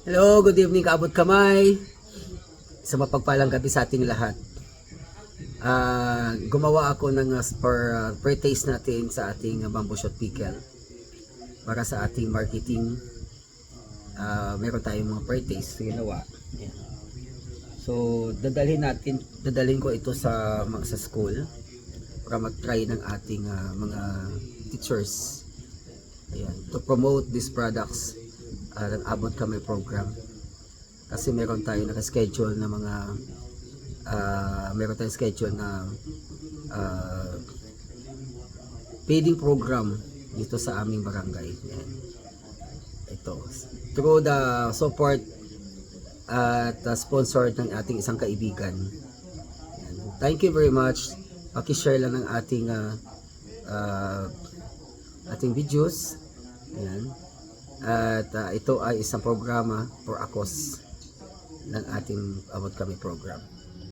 Hello, good evening kaabot kamay. Sa mapagpalang gabi sa ating lahat. Gumawa ako ng pre-taste natin sa ating bamboo shoot pickle. Para sa ating marketing, meron tayong mga pre-taste ginawa. Ayan. So, dadalhin ko ito sa school para mag-try ng ating mga teachers. Ayan, to promote these products ng Abot Kamay program. Kasi meron tayong naka-schedule na mga feeding program dito sa aming barangay. Ayan. Ito, through the support at sponsored ng ating isang kaibigan. Ayan. Thank you very much. Paki-share lang ng ating videos. Ayan. At ito ay isang programa for ACOS ng ating Abot Kamay program.